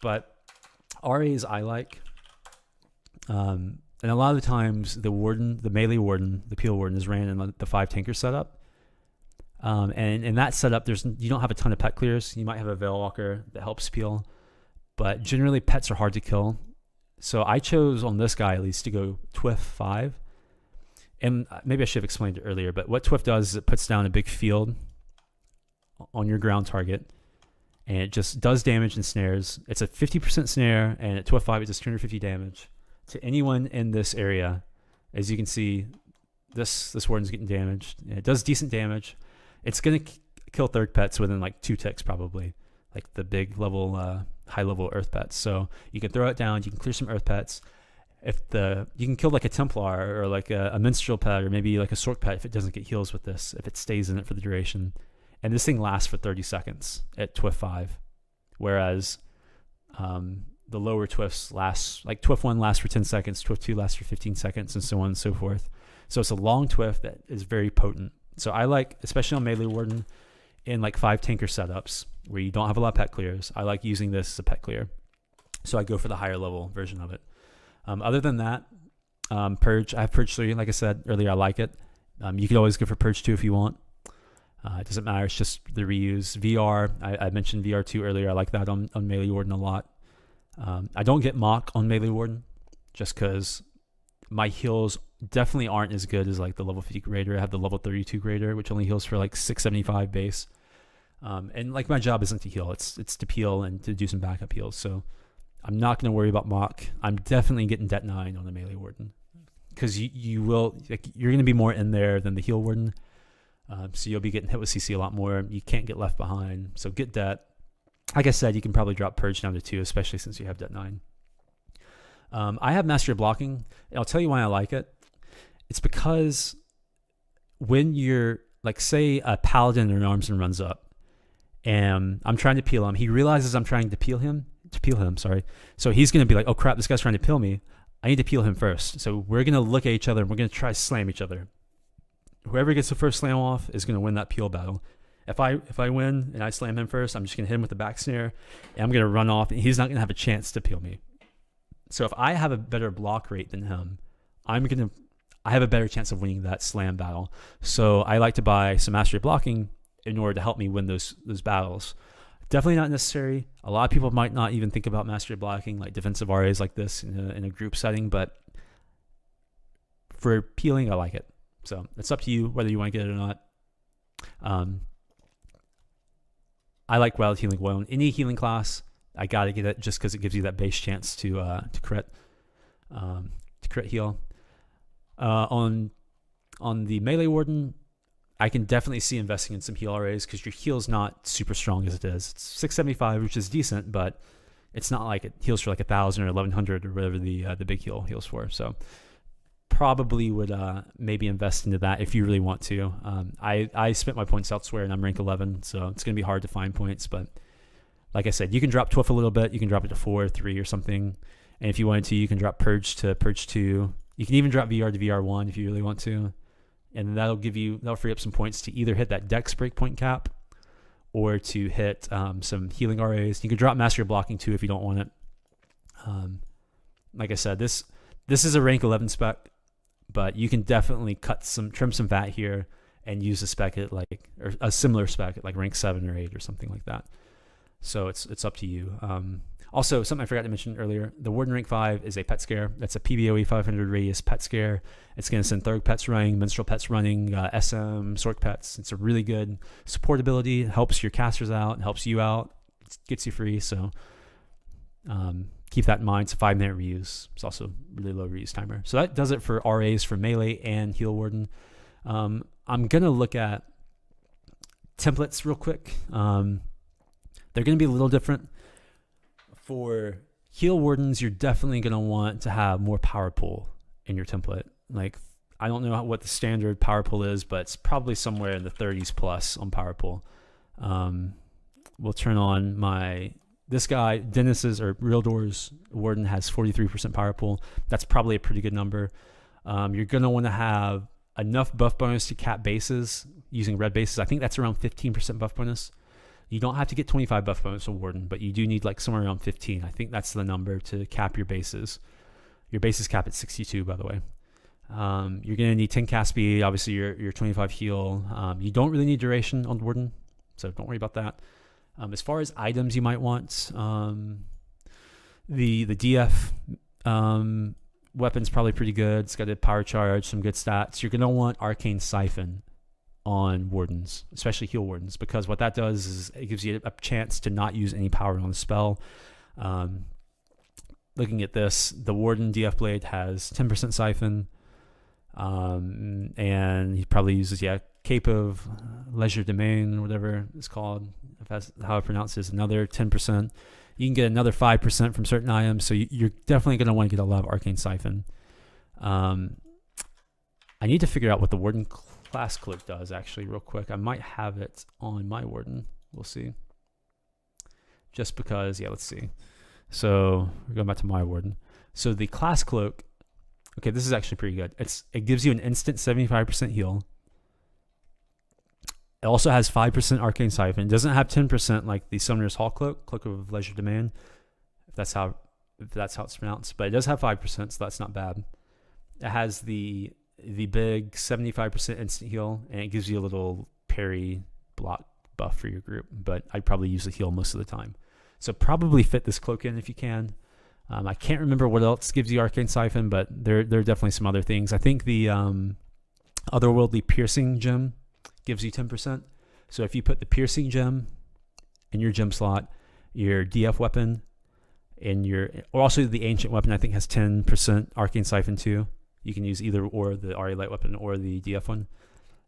But RAs I like. And a lot of the times the Warden, the Melee Warden, the Peel Warden is ran in the 5 tanker setup. And in that setup, you don't have a ton of pet clears. You might have a Veil Walker that helps peel, but generally pets are hard to kill. So I chose on this guy at least to go Twiff 5. And maybe I should have explained it earlier, but what Twiff does is it puts down a big field on your ground target, and it just does damage and snares. It's a 50% snare, and at Twiff 5 it does 250 damage to anyone in this area. As you can see, this Warden's getting damaged. And it does decent damage. It's going to kill third pets within like 2 ticks probably, like the big level, high level earth pets. So you can throw it down, you can clear some earth pets. You can kill like a Templar or like a Minstrel pet or maybe like a Sork pet if it doesn't get heals with this, if it stays in it for the duration. And this thing lasts for 30 seconds at Twiff 5, whereas the lower Twiffs last, like Twiff 1 lasts for 10 seconds, Twiff 2 lasts for 15 seconds, and so on and so forth. So it's a long Twiff that is very potent. So I like, especially on Melee Warden, in like 5 tanker setups where you don't have a lot of pet clears, I like using this as a pet clear. So I go for the higher level version of it. Other than that, Purge, I have Purge 3. Like I said earlier, I like it. You could always go for Purge 2 if you want. It doesn't matter. It's just the reuse. VR, I mentioned VR 2 earlier. I like that on Melee Warden a lot. I don't get Mock on Melee Warden just because my heals definitely aren't as good as like the level 50 grader. I have the level 32 grader, which only heals for like 675 base. And like my job isn't to heal. It's to peel and to do some backup heals. So I'm not going to worry about Mock. I'm definitely getting Det 9 on the Melee Warden because you're going to be more in there than the Heal Warden. So you'll be getting hit with CC a lot more. You can't get left behind. So get Det. Like I said, you can probably drop Purge down to 2, especially since you have Det 9. I have Mastery of Blocking. And I'll tell you why I like it. It's because when you're, like, say a Paladin or an Armsman runs up, and I'm trying to peel him. He realizes I'm trying to peel him. So he's going to be like, oh crap, this guy's trying to peel me. I need to peel him first. So we're going to look at each other and we're going to try to slam each other. Whoever gets the first slam off is going to win that peel battle. If I win and I slam him first, I'm just going to hit him with the back snare and I'm going to run off and he's not going to have a chance to peel me. So if I have a better block rate than him, I have a better chance of winning that slam battle. So I like to buy some Mastery of Blocking in order to help me win those battles. Definitely not necessary. A lot of people might not even think about Mastery of Blocking, like defensive RAs like this in a group setting, but for peeling, I like it. So it's up to you whether you want to get it or not. I like Wild Healing Oil. Any healing class, I gotta get it just because it gives you that base chance to crit heal. On the Melee Warden, I can definitely see investing in some heal RAs because your heal's not super strong as it is. It's 675, which is decent, but it's not like it heals for like 1,000 or 1,100 or whatever the big heal heals for. So probably would maybe invest into that if you really want to. I spent my points elsewhere and I'm rank 11, so it's going to be hard to find points. But like I said, you can drop Twiff a little bit. You can drop it to 4, 3 or something. And if you wanted to, you can drop Purge to Purge 2. You can even drop VR to VR 1 if you really want to. And that'll free up some points to either hit that Dex breakpoint cap or to hit some healing RAs. You can drop Mastery of Blocking too if you don't want it. Like I said, this is a rank 11 spec, but you can definitely trim some fat here and use a spec at or a similar spec at like rank 7 or 8 or something like that. So it's up to you. Also, something I forgot to mention earlier, the Warden rank 5 is a pet scare. That's a PBOE 500 radius pet scare. It's going to send Thurg pets running, Minstrel pets running, SM, Sork pets. It's a really good support ability. It helps your casters out, it helps you out, it gets you free. So keep that in mind. It's a 5-minute reuse. It's also really low reuse timer. So that does it for RAs for Melee and Heal Warden. I'm going to look at templates real quick. They're going to be a little different. For Heal Wardens, you're definitely going to want to have more power pool in your template. Like, I don't know what the standard power pool is, but it's probably somewhere in the 30s plus on power pool. We'll turn on this guy, Dennis's or Real Doors Warden has 43% power pool. That's probably a pretty good number. You're going to want to have enough buff bonus to cap bases using red bases. I think that's around 15% buff bonus. You don't have to get 25 buff bonus on Warden, but you do need like somewhere around 15. I think that's the number to cap your bases. Your bases cap at 62, by the way. You're going to need 10 cast speed, obviously your 25 heal. You don't really need duration on Warden, so don't worry about that. As far as items you might want, the DF Weapon's probably pretty good. It's got a power charge, some good stats. You're going to want Arcane Siphon on Wardens, especially heal Wardens, because what that does is it gives you a chance to not use any power on the spell. Looking at this, the Warden DF Blade has 10% Siphon, and he probably uses, Cape of Leisure Domain, whatever it's called, if that's how I pronounce it, is another 10%. You can get another 5% from certain items, so you're definitely going to want to get a lot of Arcane Siphon. I need to figure out what the Warden class cloak does, actually, real quick. I might have it on my Warden. We'll see. Just because, let's see. So we're going back to my Warden. So the class cloak, okay, this is actually pretty good. It gives you an instant 75% heal. It also has 5% Arcane Siphon. It doesn't have 10% like the Summoner's Hall Cloak, Cloak of Leisure Domain, if that's how it's pronounced. But it does have 5%, so that's not bad. It has the big 75% instant heal, and it gives you a little parry block buff for your group. But I'd probably use the heal most of the time. So probably fit this cloak in if you can. I can't remember what else gives you Arcane Siphon, but there are definitely some other things. I think the Otherworldly Piercing Gem gives you 10%. So if you put the Piercing Gem in your gem slot, your DF weapon, or also the Ancient weapon, I think has 10% Arcane Siphon too. You can use either or, the RA Light weapon or the DF one.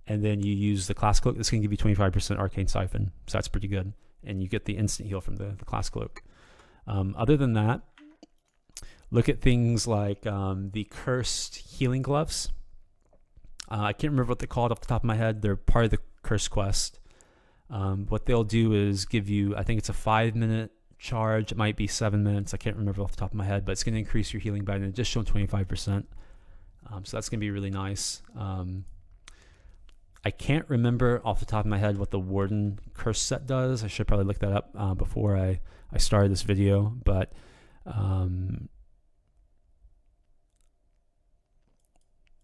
And then you use the class cloak. This can give you 25% Arcane Siphon. So that's pretty good. And you get the instant heal from the class cloak. Other than that, look at things like the Cursed Healing Gloves. I can't remember what they're called off the top of my head. They're part of the Curse quest. What they'll do is give you, I think it's a 5-minute charge. It might be 7 minutes. I can't remember off the top of my head, but it's going to increase your healing by an additional 25%. So that's going to be really nice. I can't remember off the top of my head what the Warden Curse set does. I should probably look that up before I started this video, but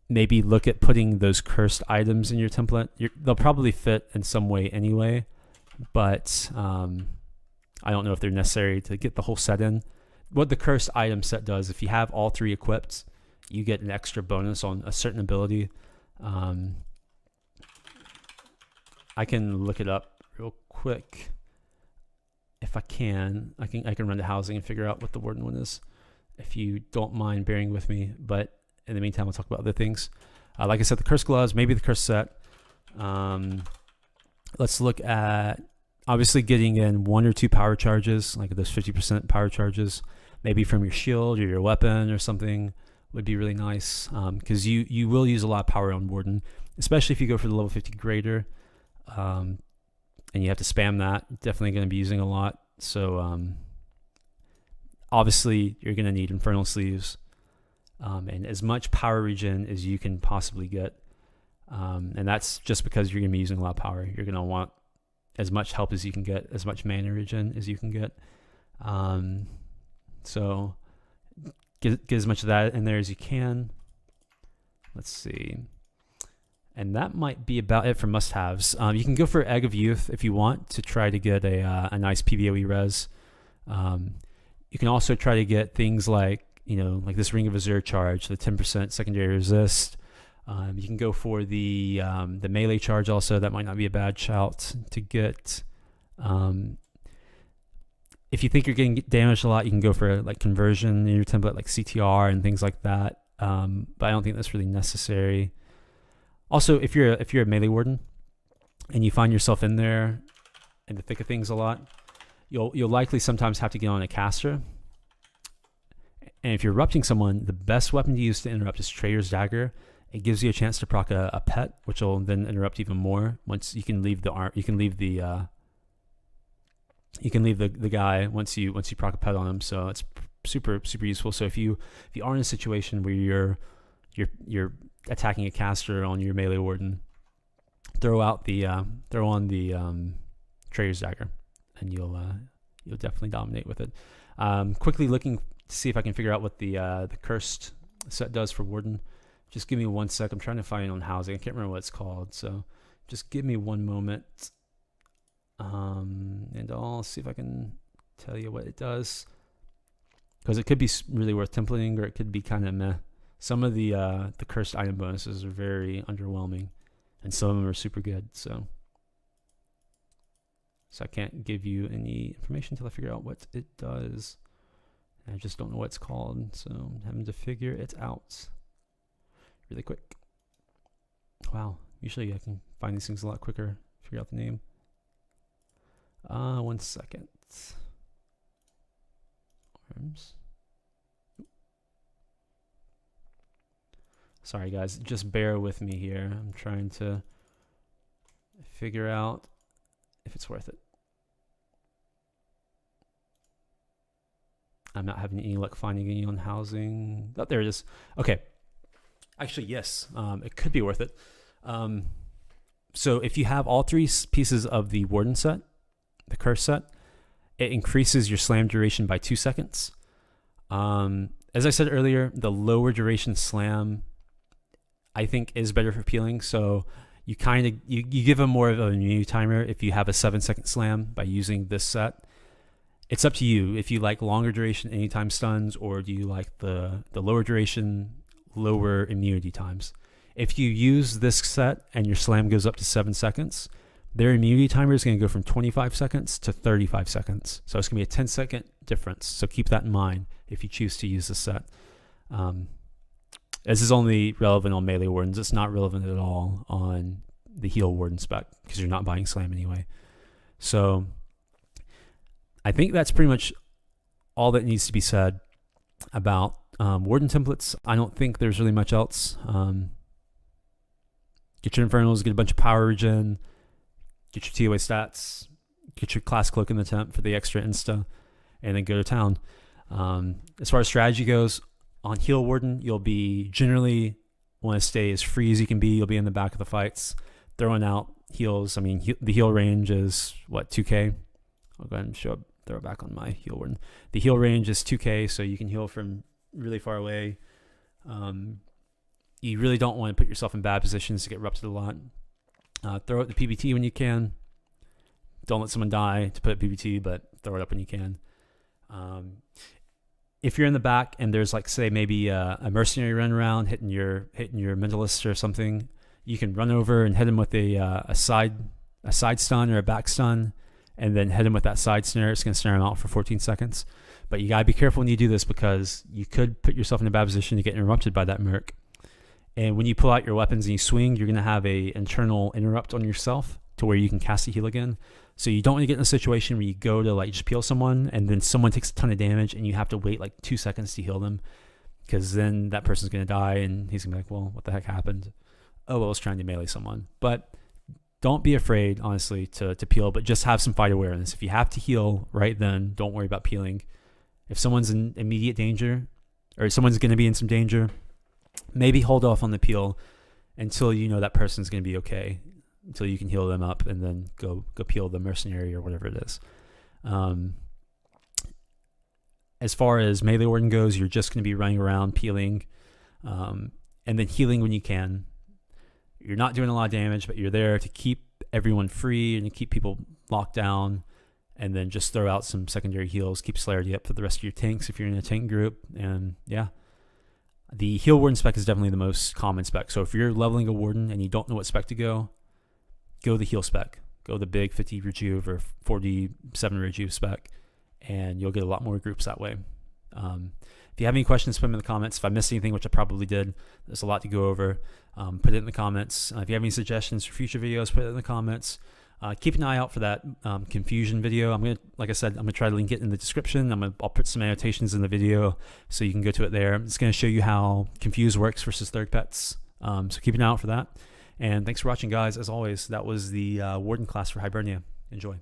maybe look at putting those cursed items in your template. They'll probably fit in some way anyway, but I don't know if they're necessary to get the whole set in. What the cursed item set does, if you have all 3 equipped, you get an extra bonus on a certain ability. I can look it up real quick. If I can run to housing and figure out what the Warden one is, if you don't mind bearing with me. But in the meantime, I'll talk about other things. Like I said, the Curse Gloves, maybe the Curse set. Let's look at obviously getting in 1 or 2 power charges, like those 50% power charges, maybe from your shield or your weapon or something would be really nice, because you will use a lot of power on Warden, especially if you go for the level 50 greater, and you have to spam that. Definitely going to be using a lot. So obviously you're going to need Infernal Sleeves, and as much power regen as you can possibly get, and that's just because you're going to be using a lot of power. You're going to want as much help as you can get, as much mana regen as you can get. So get as much of that in there as you can. Let's see. And that might be about it for must-haves. You can go for Egg of Youth if you want to try to get a nice PvOE res. You can also try to get things like, like this Ring of Azure charge, the 10% secondary resist. You can go for the melee charge also. That might not be a bad shout to get. If you think you're getting damaged a lot, you can go for like conversion in your template, like CTR and things like that. But I don't think that's really necessary. Also, if you're a melee warden and you find yourself in there in the thick of things a lot, you'll likely sometimes have to get on a caster. And if you're erupting someone, the best weapon to use to interrupt is Trader's Dagger. It gives you a chance to proc a pet, which will then interrupt even more. Once you can leave the the guy once you proc a pet on him. So it's super useful. So if you are in a situation where you're attacking a caster on your melee warden, throw on the Trader's Dagger, and you'll definitely dominate with it. Quickly looking to see if I can figure out what the cursed set does for warden. Just give me 1 sec. I'm trying to find it on housing. I can't remember what it's called, so just give me 1 moment, and I'll see if I can tell you what it does, because it could be really worth templating, or it could be kind of meh. Some of the cursed item bonuses are very underwhelming, and some of them are super good. So I can't give you any information until I figure out what it does. I just don't know what it's called, so I'm having to figure it out really quick. Wow, usually I can find these things a lot quicker, figure out the name. 1 second. Arms. Sorry guys, just bear with me here. I'm trying to figure out if it's worth it. I'm not having any luck finding any on housing. Oh, there it is. Okay. Actually, yes, it could be worth it. So if you have all 3 pieces of the Warden set, the curse set, it increases your slam duration by 2 seconds. As I said earlier, the lower duration slam, I think, is better for peeling. So you kind of you give them more of an immunity timer if you have a 7-second slam by using this set. It's up to you if you like longer duration anytime stuns, or do you like the lower duration, lower immunity times. If you use this set and your slam goes up to 7 seconds, their immunity timer is going to go from 25 seconds to 35 seconds. So it's going to be a 10-second difference. So keep that in mind if you choose to use this set. This is only relevant on melee wardens. It's not relevant at all on the heal warden spec because you're not buying slam anyway. So I think that's pretty much all that needs to be said about warden templates. I don't think there's really much else. Get your infernals, get a bunch of power regen, get your TOA stats, get your class cloak in the temp for the extra insta, and then go to town. As far as strategy goes, on heal warden, you'll be generally want to stay as free as you can be. You'll be in the back of the fights, throwing out heals. I mean, the heal range is what, 2k? I'll go ahead and throw it back on my heal warden. The heal range is 2k, so you can heal from really far away. You really don't want to put yourself in bad positions to get erupted a lot. Throw out the PBT when you can. Don't let someone die to put PBT, but throw it up when you can. If you're in the back and there's, like, say maybe a mercenary run around hitting your mentalist or something, you can run over and hit him with a side stun or a back stun, and then hit him with that side snare. It's going to snare him out for 14 seconds. But you got to be careful when you do this because you could put yourself in a bad position to get interrupted by that merc. And when you pull out your weapons and you swing, you're going to have a internal interrupt on yourself to where you can cast a heal again. So you don't want to get in a situation where you go to, like, just peel someone and then someone takes a ton of damage and you have to wait like 2 seconds to heal them, because then that person's going to die and he's going to be like, well, what the heck happened? Oh, well, I was trying to melee someone. But don't be afraid, honestly, to peel, but just have some fight awareness. If you have to heal right then, don't worry about peeling. If someone's in immediate danger, or someone's going to be in some danger, maybe hold off on the peel until you know that person's going to be okay, until you can heal them up, and then go peel the mercenary or whatever it is. As far as melee warden goes, you're just going to be running around peeling, and then healing when you can. You're not doing a lot of damage, but you're there to keep everyone free and to keep people locked down, and then just throw out some secondary heals, keep celerity up for the rest of your tanks if you're in a tank group. And yeah, the heal warden spec is definitely the most common spec. So if you're leveling a warden and you don't know what spec to go the heal spec. Go the big 50 rejuve or 47 rejuve spec, and you'll get a lot more groups that way. If you have any questions, put them in the comments. If I missed anything, which I probably did, there's a lot to go over. Put it in the comments. If you have any suggestions for future videos, put it in the comments. Keep an eye out for that confusion video. Like I said, I'm gonna try to link it in the description. I'll put some annotations in the video so you can go to it there. It's gonna show you how Confuse works versus third pets. So keep an eye out for that. And thanks for watching, guys. As always, that was the Warden class for Hibernia. Enjoy.